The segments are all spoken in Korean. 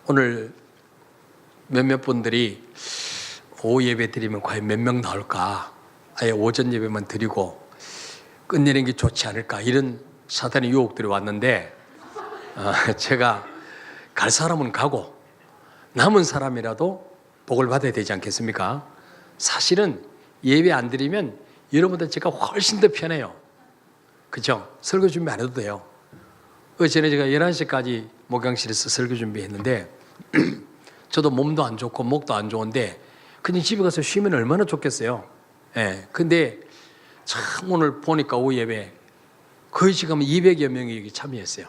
오늘 몇몇 분들이 오후 예배 드리면 과연 몇 명 나올까? 아예 오전 예배만 드리고 끝내는 게 좋지 않을까? 이런 사탄의 유혹들이 왔는데 제가 갈 사람은 가고 남은 사람이라도 복을 받아야 되지 않겠습니까? 사실은 예배 안 드리면 여러분들 제가 훨씬 더 편해요. 그죠? 설교 준비 안 해도 돼요. 전에 제가 11시까지 목양실에서 설교 준비했는데 저도 몸도 안 좋고 목도 안 좋은데 그냥 집에 가서 쉬면 얼마나 좋겠어요. 예. 근데 참 오늘 보니까 오후 예배 거의 지금 200여 명이 여기 참여했어요.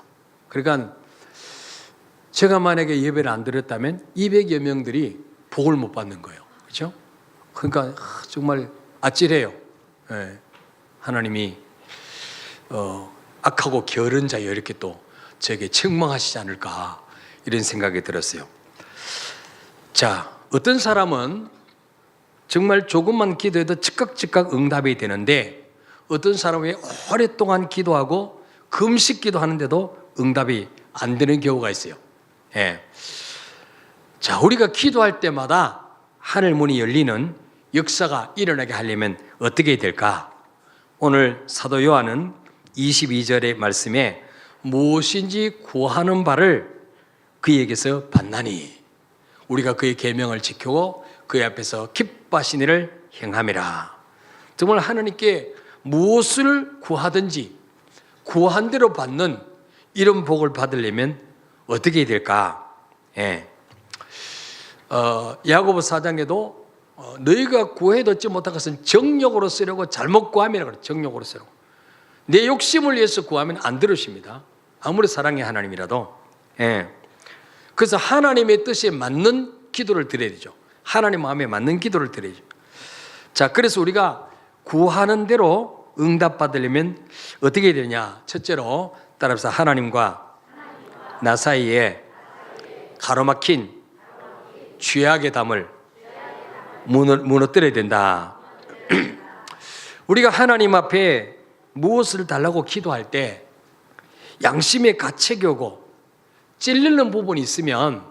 그러니까 제가 만약에 예배를 안 드렸다면 200여 명들이 복을 못 받는 거예요. 그렇죠? 그러니까 정말 아찔해요. 예. 하나님이 악하고 게으른 자여 이렇게 또 저에게 책망하시지 않을까 이런 생각이 들었어요. 자, 어떤 사람은 정말 조금만 기도해도 즉각 응답이 되는데 어떤 사람이 오랫동안 기도하고 금식 기도하는데도 응답이 안 되는 경우가 있어요. 예. 자, 우리가 기도할 때마다 하늘 문이 열리는 역사가 일어나게 하려면 어떻게 될까? 오늘 사도 요한은 22절의 말씀에 무엇인지 구하는 바를 그에게서 받나니 우리가 그의 계명을 지키고 그의 앞에서 기뻐하신 일을 행함이라. 정말 하나님께 무엇을 구하든지 구한 대로 받는 이런 복을 받으려면 어떻게 해야 될까? 예. 야고보 4장에도 너희가 구해도 얻지 못한 것은 정욕으로 쓰려고 잘못 구함이라고 그래요. 정욕으로 쓰려고. 내 욕심을 위해서 구하면 안 들으십니다. 아무리 사랑의 하나님이라도. 예. 그래서 하나님의 뜻에 맞는 기도를 드려야 되죠. 하나님 마음에 맞는 기도를 드려야죠. 자, 그래서 우리가 구하는 대로 응답받으려면 어떻게 해야 되냐? 첫째로 따라서 하나님과 나 사이에 가로막힌 죄악의 담을 무너뜨려야 된다. 우리가 하나님 앞에 무엇을 달라고 기도할 때 양심에 가책이 오고 찔리는 부분이 있으면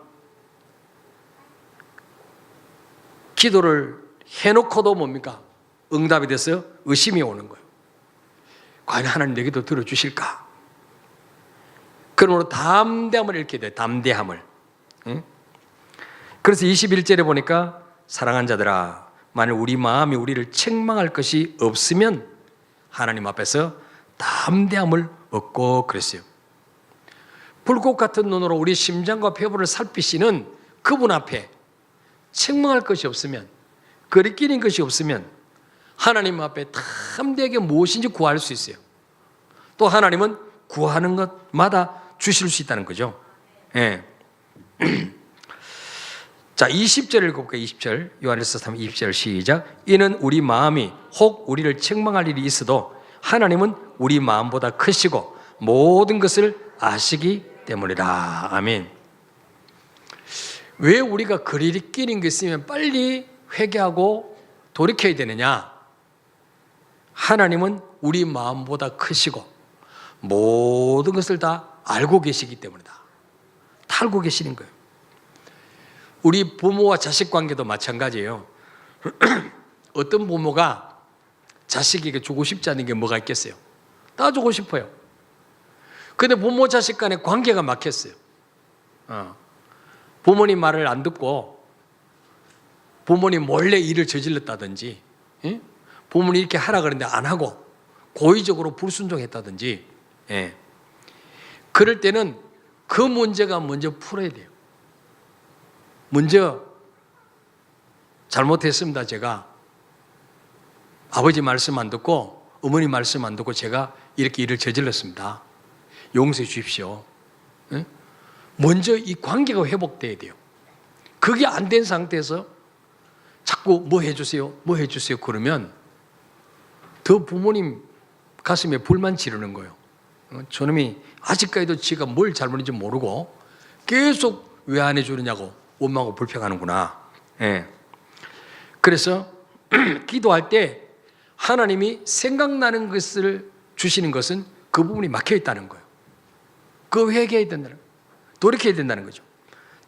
기도를 해놓고도 뭡니까? 응답이 돼서 의심이 오는 거예요. 과연 하나님 내 기도 들어주실까? 그러므로 담대함을 잃게 돼요. 담대함을. 응? 그래서 21절에 보니까 사랑한 자들아 만일 우리 마음이 우리를 책망할 것이 없으면 하나님 앞에서 담대함을 얻고 그랬어요. 불꽃 같은 눈으로 우리 심장과 폐부를 살피시는 그분 앞에 책망할 것이 없으면 거리끼는 것이 없으면 하나님 앞에 담대하게 무엇인지 구할 수 있어요. 또 하나님은 구하는 것마다 주실 수 있다는 거죠. 예. 자, 20절 읽어볼게요. 20절 요한일서 3장 20절 시작. 이는 우리 마음이 혹 우리를 책망할 일이 있어도 하나님은 우리 마음보다 크시고 모든 것을 아시기 때문이라. 아멘. 왜 우리가 거리를 끼는 게 있으면 빨리 회개하고 돌이켜야 되느냐? 하나님은 우리 마음보다 크시고 모든 것을 다 알고 계시기 때문이다. 다 알고 계시는 거예요. 우리 부모와 자식 관계도 마찬가지예요. 어떤 부모가 자식에게 주고 싶지 않은 게 뭐가 있겠어요? 다 주고 싶어요. 근데 부모 자식 간에 관계가 막혔어요. 부모님 말을 안 듣고 부모님 몰래 일을 저질렀다든지 부모님 이렇게 하라 그랬는데 안 하고 고의적으로 불순종했다든지 그럴 때는 그 문제가 먼저 풀어야 돼요. 먼저 잘못했습니다. 제가 아버지 말씀 안 듣고 어머니 말씀 안 듣고 제가 이렇게 일을 저질렀습니다. 용서해 주십시오. 먼저 이 관계가 회복돼야 돼요. 그게 안 된 상태에서 자꾸 뭐 해주세요, 뭐 해주세요 그러면 더 부모님 가슴에 불만 지르는 거예요. 저놈이 아직까지도 지가 뭘 잘못인지 모르고 계속 왜 안 해주느냐고 원망하고 불평하는구나. 그래서 기도할 때 하나님이 생각나는 것을 주시는 것은 그 부분이 막혀 있다는 거예요. 그 회개해야 된다는 거예요. 돌이켜야 된다는 거죠.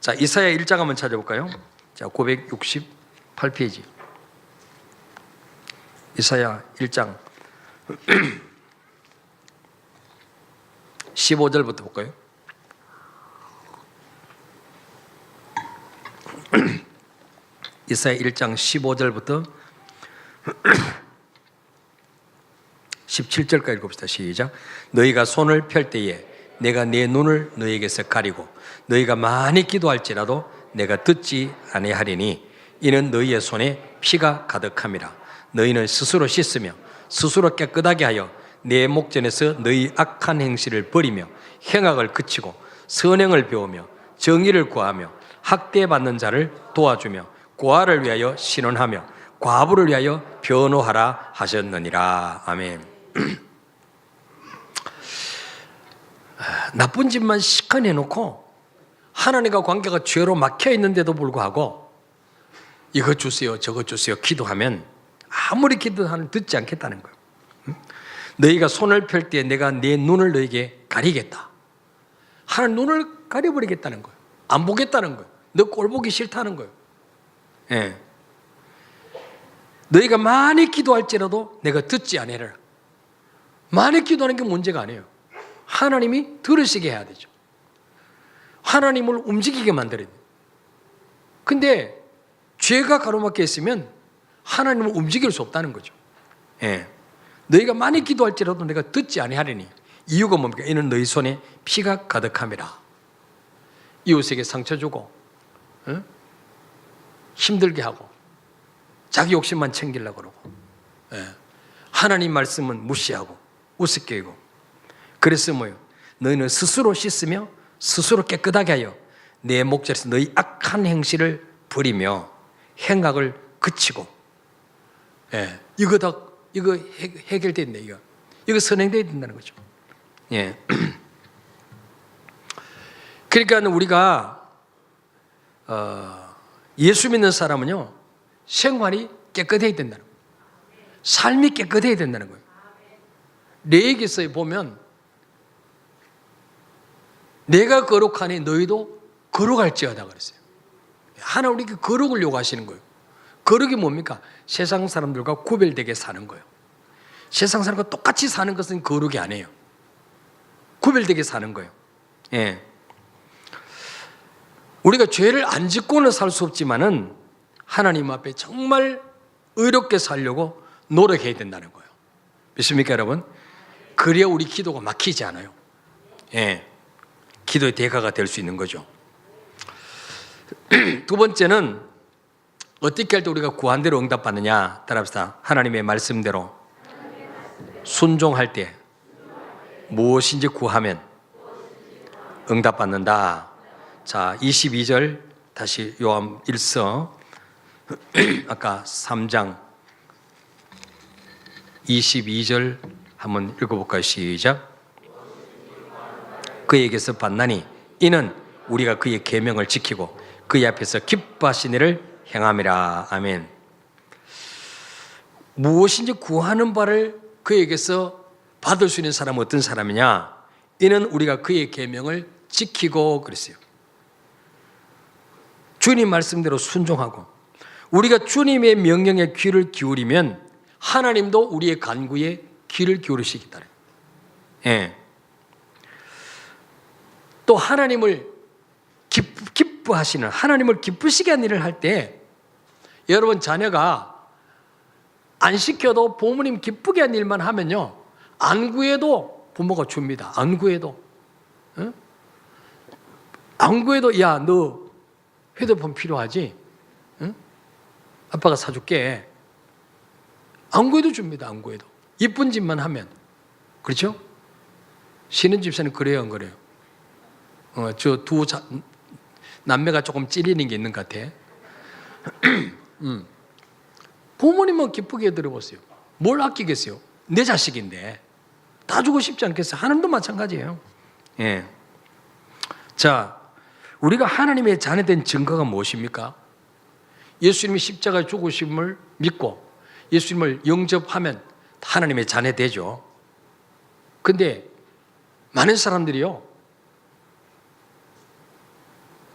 자, 이사야 1장 한번 찾아볼까요? 자, 968페이지. 이사야 1장 15절부터 볼까요? 이사야 1장 15절부터 17절까지 읽읍시다. 시작. 너희가 손을 펼 때에 내가 내 눈을 너희에게서 가리고 너희가 많이 기도할지라도 내가 듣지 아니하리니 이는 너희의 손에 피가 가득함이라. 너희는 스스로 씻으며 스스로 깨끗하게 하여 내 목전에서 너희 악한 행실을 버리며 행악을 그치고 선행을 배우며 정의를 구하며 학대받는 자를 도와주며 고아를 위하여 신원하며 과부를 위하여 변호하라 하셨느니라. 아멘. 나쁜 짓만 시커내 놓고 하나님과 관계가 죄로 막혀 있는데도 불구하고 이거 주세요 저거 주세요 기도하면 아무리 기도도 하나님 듣지 않겠다는 거예요. 너희가 손을 펼 때 내가 내 눈을 너희에게 가리겠다. 하나님 눈을 가려버리겠다는 거예요. 안 보겠다는 거예요. 너 꼴 보기 싫다는 거예요. 예. 너희가 많이 기도할지라도 내가 듣지 아니하리라. 많이 기도하는 게 문제가 아니에요. 하나님이 들으시게 해야 되죠. 하나님을 움직이게 만들어야 돼요. 근데 죄가 가로막혀 있으면 하나님을 움직일 수 없다는 거죠. 예. 너희가 많이 기도할지라도 내가 듣지 아니하리니 이유가 뭡니까? 이는 너희 손에 피가 가득함이라. 이웃에게 상처 주고 힘들게 하고 자기 욕심만 챙기려고 그러고 하나님 말씀은 무시하고 우습게 여기고 그래서 뭐예요? 너희는 스스로 씻으며 스스로 깨끗하게 하여 내 목전에서 너희 악한 행실을 버리며 행악을 그치고 이거 해결됐네. 이거 선행돼야 된다는 거죠. 예. 그러니까 우리가 예수 믿는 사람은요 생활이 깨끗해야 된다는 거예요. 삶이 깨끗해야 된다는 거예요. 레위기서에 보면 내가 거룩하니 너희도 거룩할지어다 그랬어요. 하나님 우리에게 거룩을 요구하시는 거예요. 거룩이 뭡니까? 세상 사람들과 구별되게 사는 거예요. 세상 사람과 똑같이 사는 것은 거룩이 아니에요. 구별되게 사는 거예요. 예. 우리가 죄를 안 짓고는 살 수 없지만은 하나님 앞에 정말 의롭게 살려고 노력해야 된다는 거예요. 믿습니까, 여러분? 그래야 우리 기도가 막히지 않아요. 예. 기도의 대가가 될 수 있는 거죠. 두 번째는 어떻게 할 때 우리가 구한 대로 응답받느냐? 따라합시다. 하나님의 말씀대로 순종할 때 무엇인지 구하면 응답받는다. 자, 22절 다시 요한 1서 아까 3장 22절 한번 읽어볼까요? 시작. 그에게서 받나니 이는 우리가 그의 계명을 지키고 그의 앞에서 기뻐하신 일을 행함이라. 아멘. 무엇인지 구하는 바를 그에게서 받을 수 있는 사람은 어떤 사람이냐? 이는 우리가 그의 계명을 지키고 그랬어요. 주님 말씀대로 순종하고 우리가 주님의 명령에 귀를 기울이면 하나님도 우리의 간구에 귀를 기울이시기 따라요. 예. 또 하나님을 기뻐하시는 하나님을 기쁘시게 하는 일을 할 때 여러분 자녀가 안 시켜도 부모님 기쁘게 하는 일만 하면요 안 구해도 부모가 줍니다. 안 구해도 안 구해도 야 너 휴대폰 필요하지? 아빠가 사줄게. 안 구해도 줍니다. 안 구해도 이쁜 짓만 하면 그렇죠? 쉬는 집사는 그래요 안 그래요? 저 두 남매가 조금 찔리는 게 있는 것 같아. 부모님은 기쁘게 들어보세요. 뭘 아끼겠어요? 내 자식인데 다 주고 싶지 않겠어요? 하나님도 마찬가지예요. 예. 자, 우리가 하나님의 자녀된 증거가 무엇입니까? 예수님이 십자가 죽으심을 믿고 예수님을 영접하면 하나님의 자녀 되죠. 근데 많은 사람들이요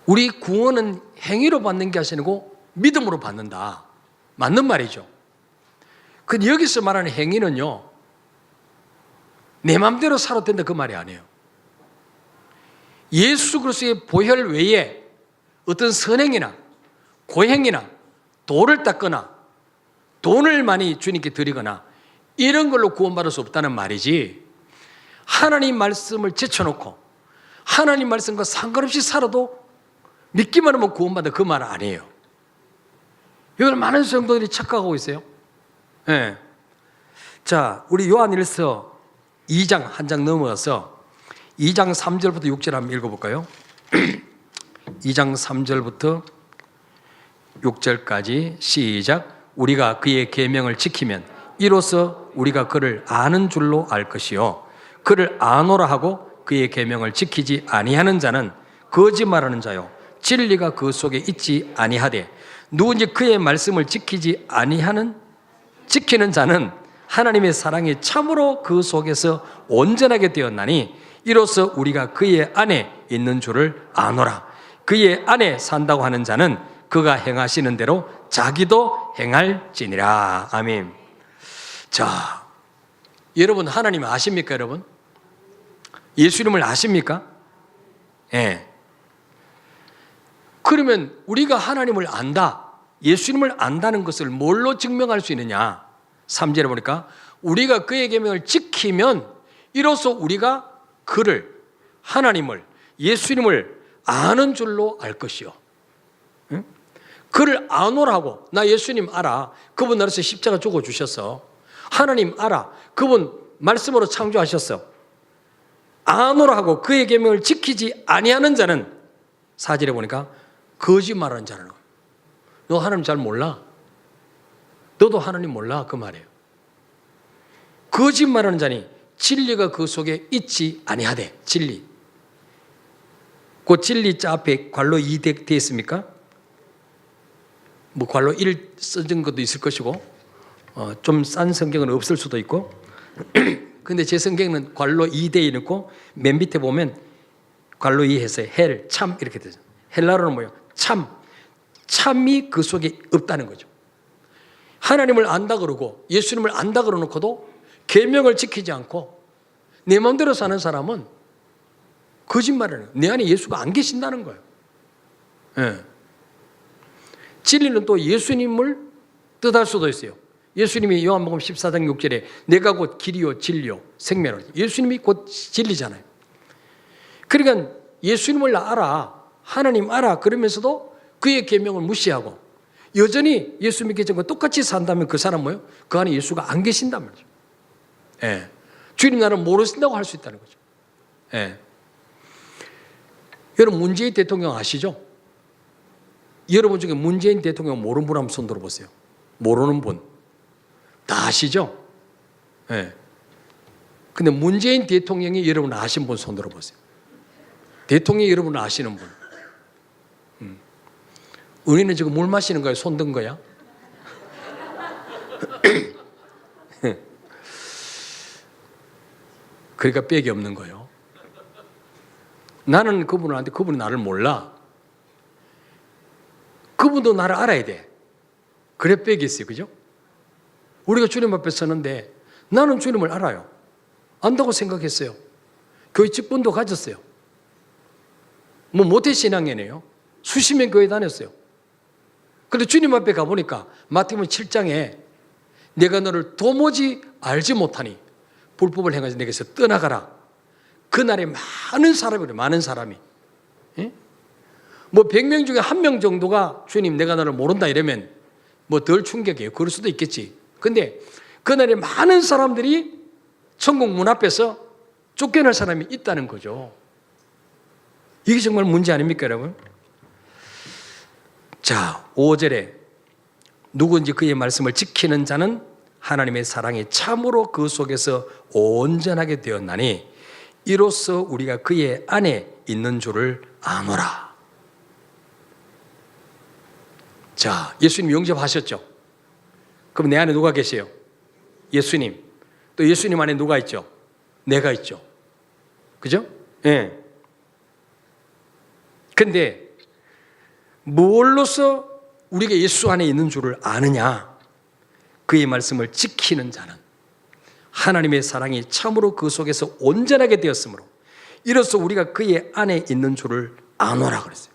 우리 구원은 행위로 받는 게 아니고 믿음으로 받는다. 맞는 말이죠. 근데 여기서 말하는 행위는요, 내 마음대로 살아도 된다 그 말이 아니에요. 예수 그리스도의 보혈 외에 어떤 선행이나 고행이나 돌을 닦거나 돈을 많이 주님께 드리거나 이런 걸로 구원받을 수 없다는 말이지, 하나님 말씀을 제쳐놓고 하나님 말씀과 상관없이 살아도 믿기만 하면 구원받는다 그 말 아니에요. 이걸 많은 성도들이 착각하고 있어요. 네. 자, 우리 요한일서 2장 한 장 넘어가서 2장 3절부터 6절 한번 읽어볼까요? 2장 3절부터 6절까지 시작. 우리가 그의 계명을 지키면 이로써 우리가 그를 아는 줄로 알 것이요, 그를 아노라 하고 그의 계명을 지키지 아니하는 자는 거짓말하는 자요, 진리가 그 속에 있지 아니하되 누군지 그의 말씀을 지키는 자는 하나님의 사랑이 참으로 그 속에서 온전하게 되었나니 이로써 우리가 그의 안에 있는 줄을 아노라. 그의 안에 산다고 하는 자는 그가 행하시는 대로 자기도 행할지니라. 아멘. 자, 여러분 하나님 아십니까? 여러분 예수님을 아십니까? 예. 그러면 우리가 하나님을 안다, 예수님을 안다는 것을 뭘로 증명할 수 있느냐? 3절에 보니까 우리가 그의 계명을 지키면 이로써 우리가 그를, 하나님을, 예수님을 아는 줄로 알 것이요. 응? 그를 아노라고, 나 예수님 알아. 그분 나라서 십자가 죽어주셨어. 하나님 알아. 그분 말씀으로 창조하셨어. 아노라고 그의 계명을 지키지 아니하는 자는 4절에 보니까 거짓말하는 자라는 거야. 너 하나님 잘 몰라. 너도 하나님 몰라 그 말이에요. 거짓말하는 자니 진리가 그 속에 있지 아니하되. 진리. 그 진리자 앞에 괄로 2 되어 있습니까? 뭐 괄로 1 써진 것도 있을 것이고 좀 싼 성경은 없을 수도 있고 근데 제 성경은 괄로 2 되어 있고 맨 밑에 보면 괄로 2 해서 헬, 참 이렇게 되죠. 헬라어는 뭐예요? 참. 참이 그 속에 없다는 거죠. 하나님을 안다 그러고 예수님을 안다 그러놓고도 계명을 지키지 않고 내 마음대로 사는 사람은 거짓말을, 내 안에 예수가 안 계신다는 거예요. 네. 진리는 또 예수님을 뜻할 수도 있어요. 예수님이 요한복음 14장 6절에 내가 곧 길이요 진리요 생명이요, 예수님이 곧 진리잖아요. 그러니까 예수님을 알아, 하나님 알아, 그러면서도 그의 계명을 무시하고 여전히 예수 믿기 전과 똑같이 산다면 그 사람 뭐예요? 그 안에 예수가 안 계신단 말이죠. 예. 주님 나를 모르신다고 할 수 있다는 거죠. 예. 여러분 문재인 대통령 아시죠? 여러분 중에 문재인 대통령 모르는 분 한번 손 들어보세요. 모르는 분 다 아시죠? 예. 근데 문재인 대통령이 여러분 아신 분 손 들어보세요. 대통령이 여러분 아시는 분. 은희는 지금 물 마시는 거야? 손 든 거야? 그러니까 빽이 없는 거예요. 나는 그분을 아는데 그분이 나를 몰라. 그분도 나를 알아야 돼. 그래 빽이 있어요. 그죠? 우리가 주님 앞에 서는데 나는 주님을 알아요. 안다고 생각했어요. 교회 직분도 가졌어요. 뭐 모태신앙이네요. 수십 년 교회 다녔어요. 그런데 주님 앞에 가보니까 마태복음 7장에 내가 너를 도무지 알지 못하니 불법을 행하지 내게서 떠나가라. 그날에 많은 사람이 예? 뭐 100명 중에 1명 정도가 주님 내가 너를 모른다 이러면 뭐 덜 충격이에요. 그럴 수도 있겠지. 근데 그날에 많은 사람들이 천국 문 앞에서 쫓겨날 사람이 있다는 거죠. 이게 정말 문제 아닙니까 여러분? 자, 5절에 누구든지 그의 말씀을 지키는 자는 하나님의 사랑이 참으로 그 속에서 온전하게 되었나니 이로써 우리가 그의 안에 있는 줄을 아노라. 자, 예수님 영접하셨죠? 그럼 내 안에 누가 계세요? 예수님. 또 예수님 안에 누가 있죠? 내가 있죠. 그죠? 예. 근데 무엇로서 우리가 예수 안에 있는 줄을 아느냐? 그의 말씀을 지키는 자는 하나님의 사랑이 참으로 그 속에서 온전하게 되었으므로 이로써 우리가 그의 안에 있는 줄을 아노라 그랬어요.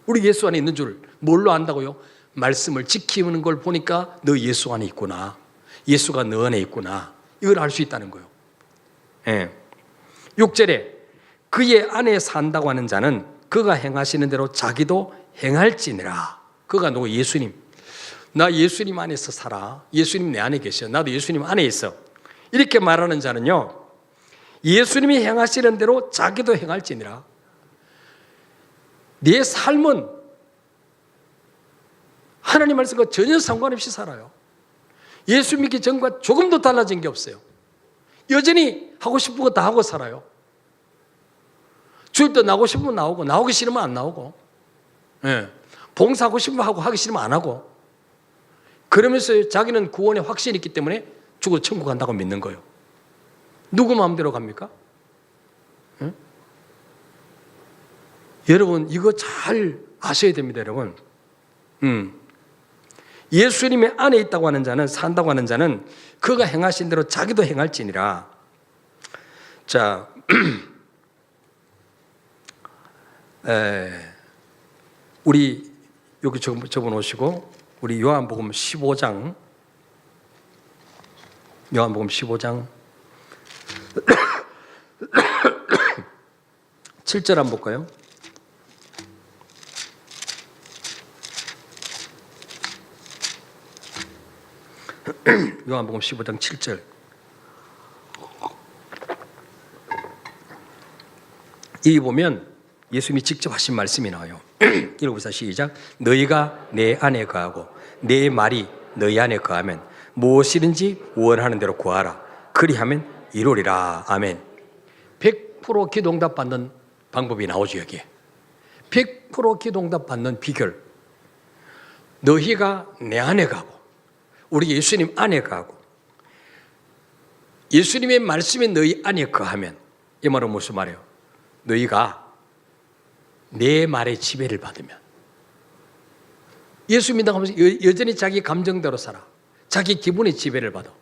우리 예수 안에 있는 줄 뭘로 안다고요? 말씀을 지키는 걸 보니까 너 예수 안에 있구나. 예수가 너 안에 있구나. 이걸 알 수 있다는 거예요. 6절에 그의 안에 산다고 하는 자는 그가 행하시는 대로 자기도 행할지니라. 그가 누구? 예수님. 나 예수님 안에서 살아. 예수님 내 안에 계셔. 나도 예수님 안에 있어. 이렇게 말하는 자는요, 예수님이 행하시는 대로 자기도 행할지니라. 내 삶은 하나님 말씀과 전혀 상관없이 살아요. 예수 믿기 전과 조금도 달라진 게 없어요. 여전히 하고 싶은 거 다 하고 살아요. 주일 때 나오고 싶으면 나오고, 나오기 싫으면 안 나오고, 봉사하고 싶으면 하고, 하기 싫으면 안 하고, 그러면서 자기는 구원에 확신이 있기 때문에 죽어도 천국 간다고 믿는 거예요. 누구 마음대로 갑니까? 여러분 이거 잘 아셔야 됩니다. 여러분 예수님의 안에 있다고 하는 자는, 산다고 하는 자는 그가 행하신 대로 자기도 행할지니라. 자, 우리 여기 적어놓으시고 우리 요한복음 15장 7절 한번 볼까요? 요한복음 15장 7절. 이 보면 예수님이 직접 하신 말씀이 나와요. 읽어보세요. 시작. 너희가 내 안에 거하고 내 말이 너희 안에 거하면 무엇이든지 원하는 대로 구하라. 그리하면 이루리라. 아멘. 100% 기도응답 받는 방법이 나오죠. 여기에 100% 기도응답 받는 비결. 너희가 내 안에 가고 우리 예수님 안에 가고 예수님의 말씀이 너희 안에 거하면, 이 말은 무슨 말이에요? 너희가 내 말의 지배를 받으면, 예수 믿는다고 하면서 여전히 자기 감정대로 살아. 자기 기분의 지배를 받아.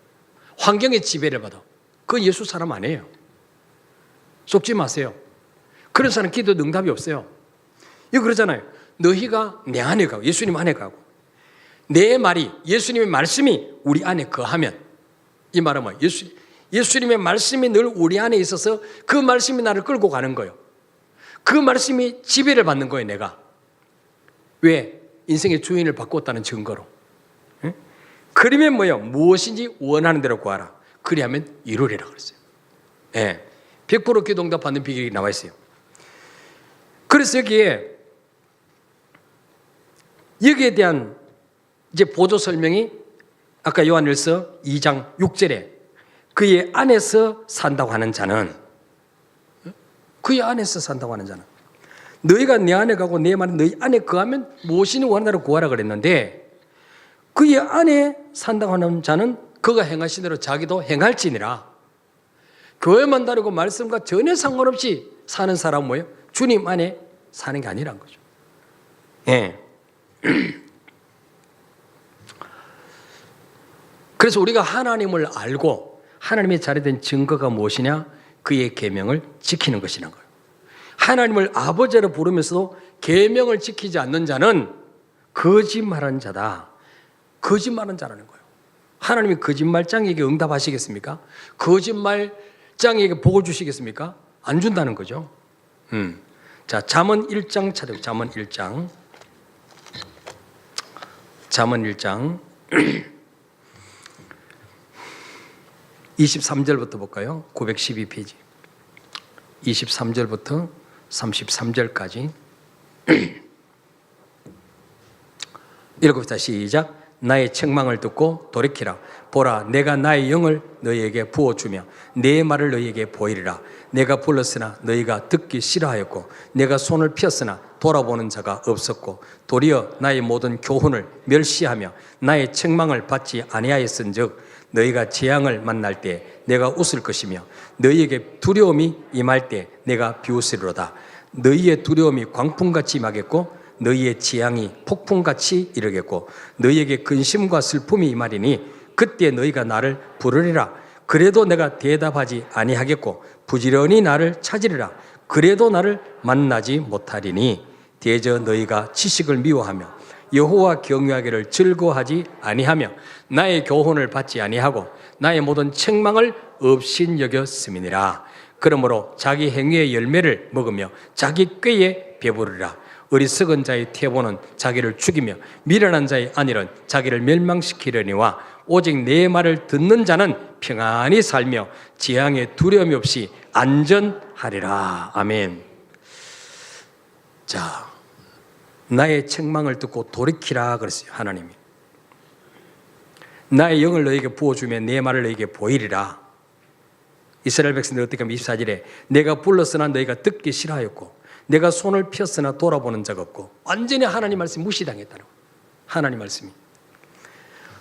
환경의 지배를 받아. 그건 예수 사람 아니에요. 속지 마세요. 그런 사람 기도 응답이 없어요. 이거 그러잖아요. 너희가 내 안에 가고 예수님 안에 가고 내 말이, 예수님의 말씀이 우리 안에 거하면, 이 말은 뭐예요? 예수님의 말씀이 늘 우리 안에 있어서 그 말씀이 나를 끌고 가는 거예요. 그 말씀이 지배를 받는 거예요. 내가 왜? 인생의 주인을 바꿨다는 증거로. 그러면 뭐예요? 무엇인지 원하는 대로 구하라. 그리하면 이루리라 그랬어요. 100% 기도응답 받는 비결이 나와 있어요. 그래서 여기에 대한 이제 보조 설명이 아까 요한일서 2장 6절에 그의 안에서 산다고 하는 자는, 그의 안에서 산다고 하는 자는, 너희가 내 안에 가고 내 말은 너희 안에 거하면 무엇이니 원하는 대로 구하라 그랬는데, 그의 안에 산다고 하는 자는 그가 행하신 대로 자기도 행할지니라. 교회만 다르고 말씀과 전혀 상관없이 사는 사람은 뭐예요? 주님 안에 사는 게 아니란 거죠. 그래서 우리가 하나님을 알고 하나님의 자리된 증거가 무엇이냐? 그의 계명을 지키는 것이라는 거예요. 하나님을 아버지로 부르면서도 계명을 지키지 않는 자는 거짓말하는 자다. 거짓말하는 자라는 거예요. 하나님이 거짓말장에게 응답하시겠습니까? 거짓말장에게 복을 주시겠습니까? 안 준다는 거죠. 자, 잠언 1장 찾아요. 잠언 1장 23절부터 볼까요? 912페이지 23절부터 33절까지 읽읍시다. 시작. 나의 책망을 듣고 돌이키라. 보라, 내가 나의 영을 너희에게 부어주며 내 말을 너희에게 보이리라. 내가 불렀으나 너희가 듣기 싫어하였고 내가 손을 폈으나 돌아보는 자가 없었고 도리어 나의 모든 교훈을 멸시하며 나의 책망을 받지 아니하였은즉 너희가 재앙을 만날 때 내가 웃을 것이며 너희에게 두려움이 임할 때 내가 비웃으리로다. 너희의 두려움이 광풍같이 임하겠고 너희의 재앙이 폭풍같이 이르겠고 너희에게 근심과 슬픔이 임하리니 그때 너희가 나를 부르리라. 그래도 내가 대답하지 아니하겠고 부지런히 나를 찾으리라. 그래도 나를 만나지 못하리니 대저 너희가 지식을 미워하며 여호와 경외하기를 즐거워하지 아니하며 나의 교훈을 받지 아니하고 나의 모든 책망을 업신여겼음이니라. 그러므로 자기 행위의 열매를 먹으며 자기 꾀에 배부르리라. 어리석은 자의 태보는 자기를 죽이며 미련한 자의 안일은 자기를 멸망시키려니와 오직 내 말을 듣는 자는 평안히 살며 재앙에 두려움이 없이 안전하리라. 아멘. 자, 나의 책망을 듣고 돌이키라 그랬어요. 하나님이 나의 영을 너에게 부어주며 내 말을 너에게 보이리라. 이스라엘 백성들 어떻게 하면 24절에 내가 불렀으나 너희가 듣기 싫어하였고 내가 손을 폈으나 돌아보는 자가 없고 완전히 하나님 말씀이 무시당했다는 거예요. 하나님 말씀이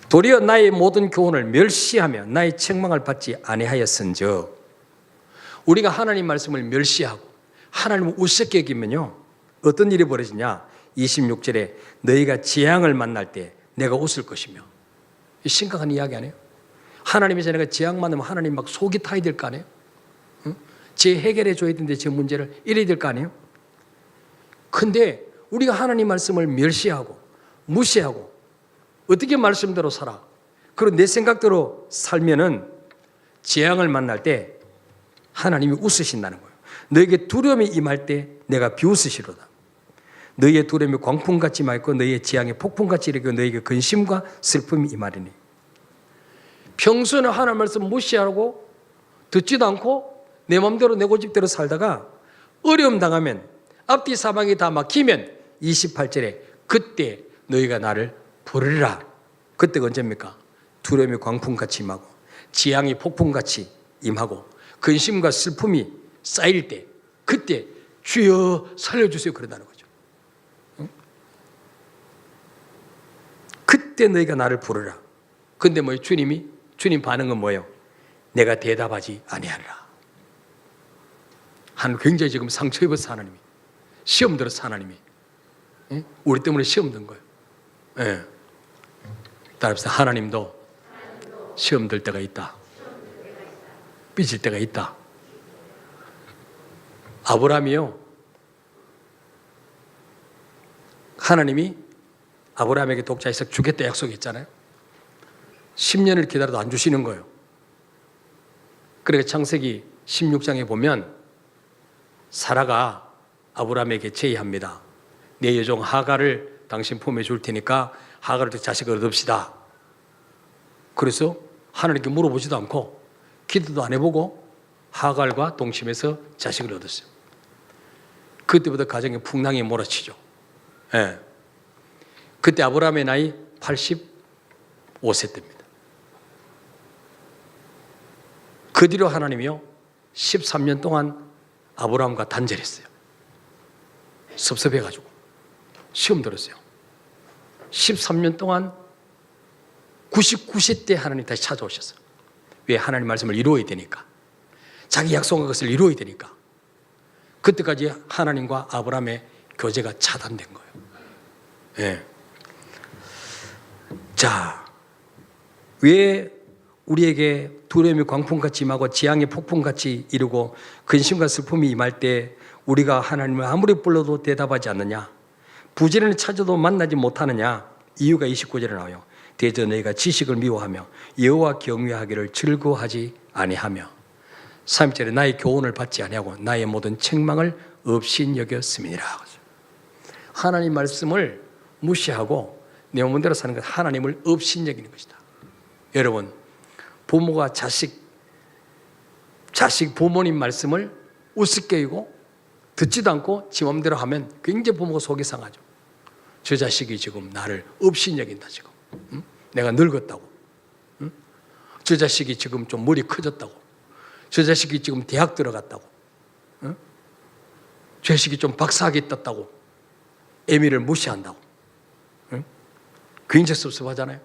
도리어 나의 모든 교훈을 멸시하며 나의 책망을 받지 아니하였은즉, 우리가 하나님 말씀을 멸시하고 하나님을 우습게 여기면요 어떤 일이 벌어지냐. 26절에 너희가 재앙을 만날 때 내가 웃을 것이며. 심각한 이야기 아니에요? 하나님에서 내가 재앙 만나면 하나님 막 속이 타야 될 거 아니에요? 응? 제 해결해 줘야 되는데 제 문제를 이래야 될 거 아니에요? 근데 우리가 하나님 말씀을 멸시하고 무시하고 어떻게 말씀대로 살아? 그리고 내 생각대로 살면은 재앙을 만날 때 하나님이 웃으신다는 거예요. 너에게 두려움이 임할 때 내가 비웃으시로다. 너희의 두려움이 광풍같이 맑고 너희의 재앙이 폭풍같이 이르고 너희에게 근심과 슬픔이 임하리니. 평소에는 하나님 말씀 무시하고 듣지도 않고 내 마음대로 내 고집대로 살다가 어려움 당하면 앞뒤 사방이 다 막히면 28절에 그때 너희가 나를 부르리라. 그때가 언제입니까? 두려움이 광풍같이 임하고 재앙이 폭풍같이 임하고 근심과 슬픔이 쌓일 때 그때 주여 살려주세요 그런다는 거죠. 응? 그때 너희가 나를 부르라. 근데 뭐예요? 주님 반응은 뭐예요? 내가 대답하지 아니하리라. 하나님 굉장히 지금 상처 입었어. 하나님이 시험 들었어. 하나님이 우리 때문에 시험 든 거예요. 예. 따라합시다. 하나님도 시험 들 때가 있다. 삐질 때가 있다. 아브라함이요, 하나님이 아브라함에게 독자 이삭 주겠다 약속했잖아요. 10년을 기다려도 안 주시는 거예요. 그러니까 창세기 16장에 보면 사라가 아브라함에게 제의합니다. 내 여종 하갈을 당신 품에 줄 테니까 하갈을 자식을 얻읍시다. 그래서 하나님께 물어보지도 않고 기도도 안 해보고 하갈과 동침해서 자식을 얻었어요. 그때부터 가정에 풍랑이 몰아치죠. 예. 그때 아브라함의 나이 85세 때입니다. 그 뒤로 하나님이요 13년 동안 아브라함과 단절했어요. 섭섭해가지고 시험 들었어요. 13년 동안 99세 때 하나님 다시 찾아오셨어요. 왜? 하나님 말씀을 이루어야 되니까. 자기 약속한 것을 이루어야 되니까. 그때까지 하나님과 아브라함의 교제가 차단된 거예요. 예. 자, 왜 우리에게 두려움이 광풍같이 임하고 재앙이 폭풍같이 이르고 근심과 슬픔이 임할 때 우리가 하나님을 아무리 불러도 대답하지 않느냐? 부지런히 찾아도 만나지 못하느냐? 이유가 29절에 나와요. 대저 너희가 지식을 미워하며 여호와 경외하기를 즐거워하지 아니하며 3절에 나의 교훈을 받지 아니하고 나의 모든 책망을 업신여겼음이니라. 하나님 말씀을 무시하고 내 마음대로 사는 것, 하나님을 업신여기는 것이다. 여러분, 부모가 자식 부모님 말씀을 우습게 여기고 듣지도 않고 지 마음대로 하면 굉장히 부모가 속이 상하죠. 저 자식이 지금 나를 업신여긴다. 지금 내가 늙었다고. 저 자식이 지금 좀 머리 커졌다고. 저 자식이 지금 대학 들어갔다고. 저 자식이 좀 박사학위 땄다고. 애미를 무시한다고. 굉장히 섭섭하잖아요.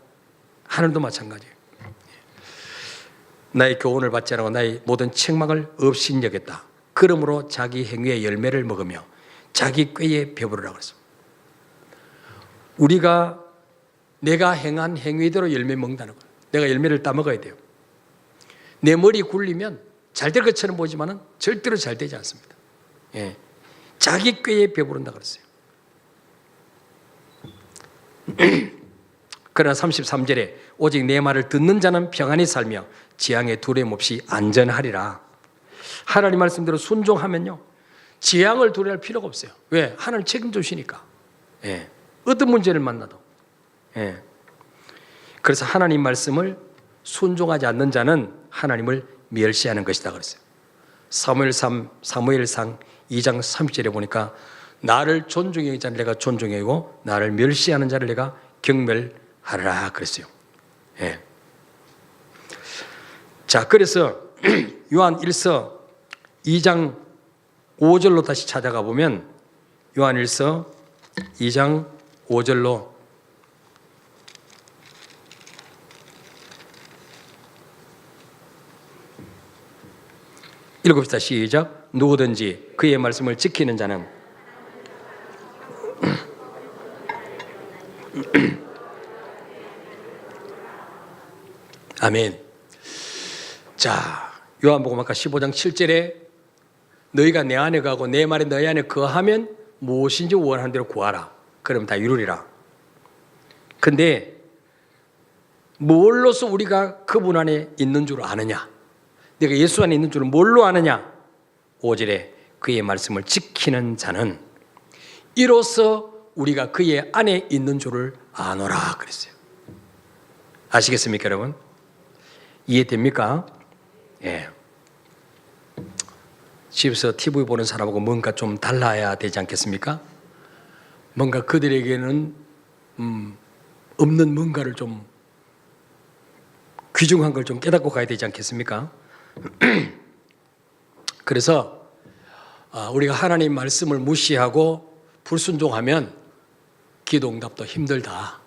하늘도 마찬가지예요. 나의 교훈을 받지 않고 나의 모든 책망을 업신여겼다. 그러므로 자기 행위의 열매를 먹으며 자기 꾀에 배부르라고 했습니다. 내가 행한 행위대로 열매 먹는다는 거예요. 내가 열매를 따먹어야 돼요. 내 머리 굴리면 잘 될 것처럼 보지만은 절대로 잘 되지 않습니다. 예. 자기 꾀에 배부른다 그랬어요. 그러나 33절에 오직 내 말을 듣는 자는 평안히 살며 재앙에 두려움 없이 안전하리라. 하나님 말씀대로 순종하면요, 재앙을 두려워할 필요가 없어요. 왜? 하나님 책임져 주시니까. 예. 어떤 문제를 만나도. 예. 그래서 하나님 말씀을 순종하지 않는 자는 하나님을 멸시하는 것이다 그랬어요. 사무엘상 2장 30절에 보니까 나를 존중하는 자를 내가 존중하고 나를 멸시하는 자를 내가 경멸하라 그랬어요. 예. 자, 그래서 요한 1서 2장 5절로 다시 찾아가 보면 요한 1서 2장 5절로 읽읍시다. 시작. 누구든지 그의 말씀을 지키는 자는 아멘. 자, 요한복음 아까 15장 7절에 너희가 내 안에 가고 내 말이 너희 안에 거하면 무엇인지 원하는 대로 구하라. 그럼 다 이루리라. 근데 뭘로서 우리가 그분 안에 있는 줄 아느냐? 내가 예수 안에 있는 줄을 뭘로 아느냐? 5절에 그의 말씀을 지키는 자는 이로써 우리가 그의 안에 있는 줄을 아노라 그랬어요. 아시겠습니까, 여러분? 이해됩니까? 예. 집에서 TV 보는 사람하고 뭔가 좀 달라야 되지 않겠습니까? 뭔가 그들에게는 없는 뭔가를 좀 귀중한 걸 좀 깨닫고 가야 되지 않겠습니까? 그래서 우리가 하나님 말씀을 무시하고 불순종하면 기도 응답도 힘들다.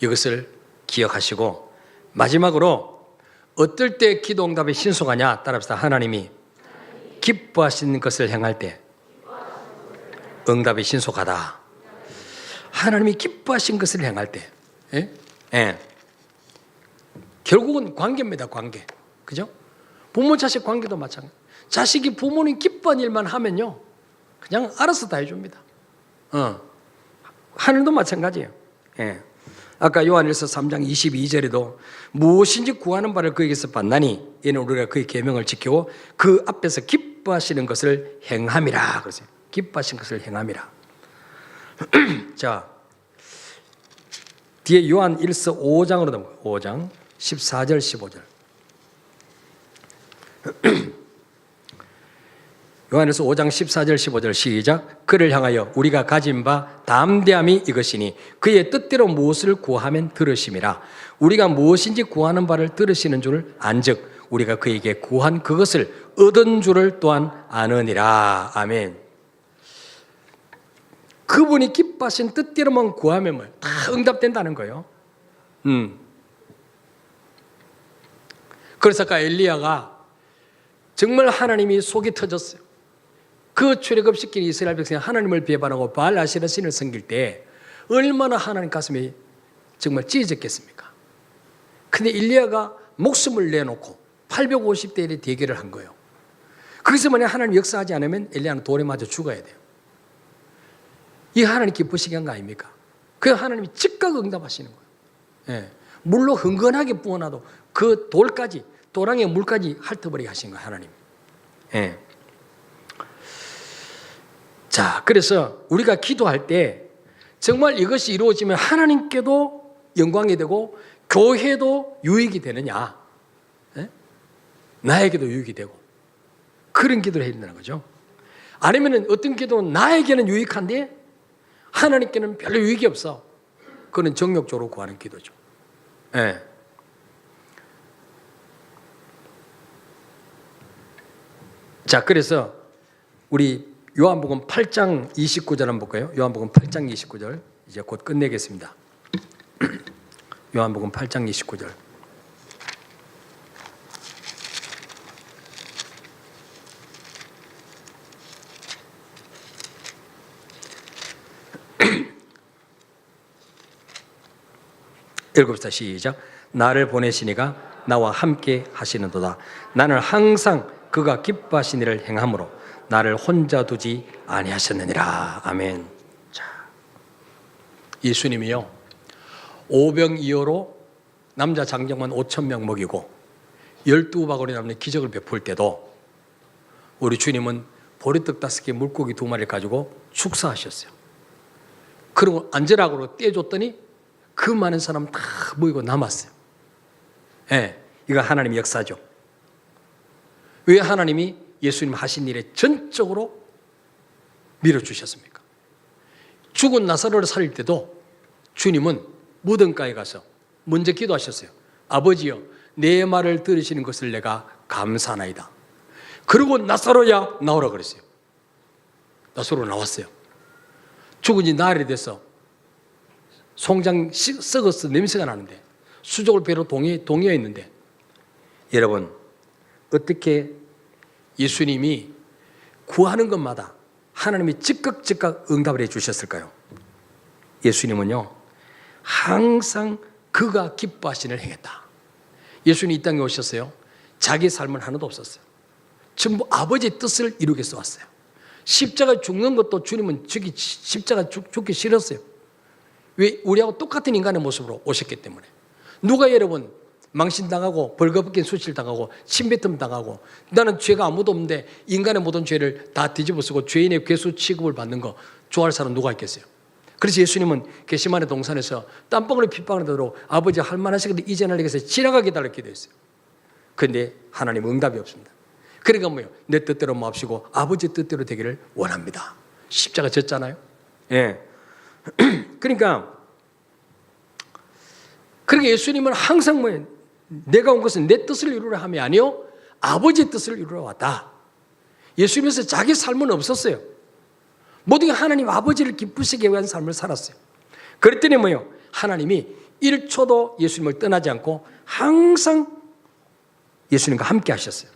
이것을 기억하시고 마지막으로 어떨 때 기도 응답이 신속하냐? 따라합시다. 하나님이 기뻐하시는 것을 행할 때 응답이 신속하다. 하나님이 기뻐하신 것을 행할 때, 예? 예. 결국은 관계입니다. 관계, 그죠? 부모 자식 관계도 마찬가지. 자식이 부모님 기뻐한 일만 하면요, 그냥 알아서 다 해줍니다. 하늘도 마찬가지예요. 예. 아까 요한일서 3장 22절에도 무엇인지 구하는 바를 그에게서 받나니 이는 우리가 그의 계명을 지키고 그 앞에서 기뻐하시는 것을 행함이라 그러세요. 기뻐하신 것을 행함이라. 자, 뒤에 요한일서 5장으로 넘어가요. 5장 14절 15절. 요한일서 5장 14절 15절 시작. 그를 향하여 우리가 가진 바 담대함이 이것이니 그의 뜻대로 무엇을 구하면 들으심이라. 우리가 무엇인지 구하는 바를 들으시는 줄 안즉 우리가 그에게 구한 그것을 얻은 줄을 또한 아느니라. 아멘. 그분이 기뻐하신 뜻대로만 구하면 다 응답된다는 거예요. 그래서 아까 엘리야가 정말 하나님이 속이 터졌어요. 그 출애굽시킨 이스라엘 백성이 하나님을 배반하고 바알 아세라 신을 섬길 때 얼마나 하나님 가슴이 정말 찢어졌겠습니까? 근데 엘리야가 목숨을 내놓고 850대 1의 대결을 한 거예요. 거기서 만약 하나님 역사하지 않으면 엘리야는 돌에 맞아 죽어야 돼요. 이 하나님 기쁘시게 한 거 아닙니까? 그 하나님이 즉각 응답하시는 거예요. 예. 물로 흥건하게 부어놔도 그 돌까지, 도랑의 물까지 핥아버리게 하신 거예요, 하나님. 예. 자, 그래서 우리가 기도할 때 정말 이것이 이루어지면 하나님께도 영광이 되고 교회도 유익이 되느냐? 예? 나에게도 유익이 되고 그런 기도를 해야 된다는 거죠. 아니면 어떤 기도는 나에게는 유익한데 하나님께는 별로 유익이 없어. 그건 정욕적으로 구하는 기도죠. 예. 자, 그래서 우리 요한복음 8장 29절 한번 볼까요? 요한복음 8장 29절 이제 곧 끝내겠습니다. 요한복음 8장 29절. 읽읍시다. 시작. 나를 보내시니가 나와 함께 하시는도다. 나는 항상 그가 기뻐하신 일을 행함으로 나를 혼자 두지 아니하셨느니라. 아멘. 자, 예수님이요, 오병이어로 남자 장정만 5,000명 먹이고 12바구니 남는 기적을 베풀 때도 우리 주님은 보리떡 5개, 물고기 2마리를 가지고 축사하셨어요. 그리고 안전하고 떼줬더니 그 많은 사람 다 모이고 남았어요. 예, 이거 하나님의 역사죠. 왜 하나님이 예수님 하신 일에 전적으로 밀어주셨습니까? 죽은 나사로를 살릴 때도 주님은 무덤가에 가서 먼저 기도하셨어요. 아버지여, 내 말을 들으시는 것을 내가 감사하나이다. 그리고 나사로야 나오라 그랬어요. 나사로 나왔어요. 죽은 지 나흘이 돼서 송장 썩어서 냄새가 나는데 수족을 배로 동의어 있는데, 여러분 어떻게 예수님이 구하는 것마다 하나님이 즉각 응답을 해 주셨을까요? 예수님은요, 항상 그가 기뻐하신 일을 행했다. 예수님이 이 땅에 오셨어요. 자기 삶은 하나도 없었어요. 전부 아버지의 뜻을 이루기 위해서 왔어요. 십자가 죽는 것도 주님은 십자가 죽기 싫었어요. 왜? 우리하고 똑같은 인간의 모습으로 오셨기 때문에. 누가 여러분 망신당하고 벌거벗긴 수치를당하고 침뱉음 당하고 나는 죄가 아무도 없는데 인간의 모든 죄를 다 뒤집어쓰고 죄인의 괴수 취급을 받는 거 좋아할 사람 누가 있겠어요? 그래서 예수님은 겟세마네 동산에서 땀방울에 핏방울에 들어 아버지 할 만하시거든 이제 날 위해서 지나가게 달라 기도했어요. 그런데 하나님 응답이 없습니다. 그러니까 뭐예요? 내 뜻대로 마옵시고 아버지 뜻대로 되기를 원합니다. 십자가 졌잖아요. 예. 그러니까 예수님은 항상 뭐예요? 내가 온 것은 내 뜻을 이루려 함이 아니요 아버지의 뜻을 이루러 왔다. 예수님에서 자기 삶은 없었어요. 모든 게 하나님 아버지를 기쁘시게 위한 삶을 살았어요. 그랬더니 뭐예요? 하나님이 1초도 예수님을 떠나지 않고 항상 예수님과 함께 하셨어요.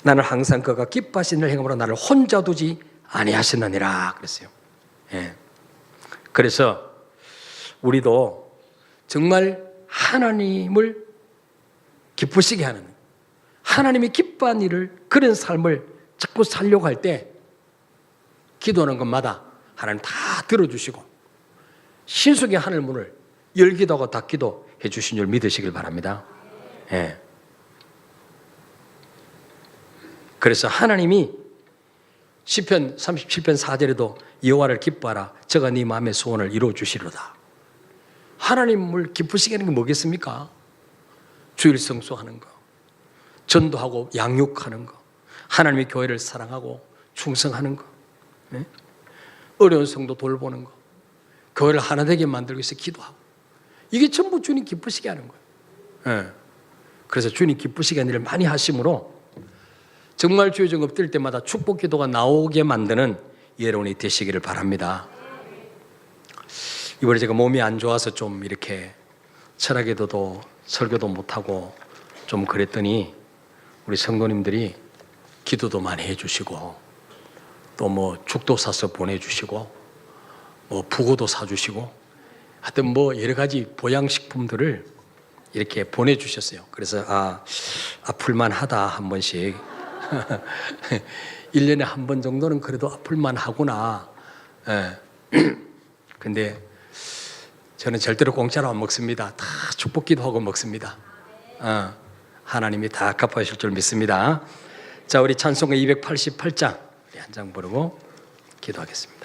나는 항상 그가 기뻐하시는 일을 행함으로 나를 혼자 두지 아니하셨느니라 그랬어요. 예. 그래서 우리도 정말 하나님을 기쁘시게 하는, 하나님이 기뻐한 일을, 그런 삶을 자꾸 살려고 할 때 기도하는 것마다 하나님 다 들어주시고 신속히 하늘 문을 열기도 하고 닫기도 해주신 줄 믿으시길 바랍니다. 예. 그래서 하나님이 시편 37편 4절에도 여호와를 기뻐하라 저가 네 마음의 소원을 이루어 주시리로다. 하나님을 기쁘시게 하는 게 뭐겠습니까? 주일 성수하는 거, 전도하고 양육하는 거, 하나님의 교회를 사랑하고 충성하는 거, 네? 어려운 성도 돌보는 거, 교회를 하나 되게 만들기 위해서 기도하고, 이게 전부 주님 기쁘시게 하는 거예요. 네. 그래서 주님 기쁘시게 하는 일을 많이 하심으로 정말 주의 정 엎드릴 때마다 축복 기도가 나오게 만드는 여러분이 되시기를 바랍니다. 이번에 제가 몸이 안 좋아서 좀 이렇게 철학기도도 설교도 못하고 좀 그랬더니 우리 성도님들이 기도도 많이 해주시고 또 뭐 죽도 사서 보내주시고 뭐 부고도 사주시고 하여튼 뭐 여러 가지 보양식품들을 이렇게 보내주셨어요. 그래서 아플만 하다 한 번씩 1년에 한 번 정도는 그래도 아플만 하구나. 근데 저는 절대로 공짜로 안 먹습니다. 다 축복기도 하고 먹습니다. 하나님이 다 갚아주실 줄 믿습니다. 자, 우리 찬송가 288장 한 장 부르고 기도하겠습니다.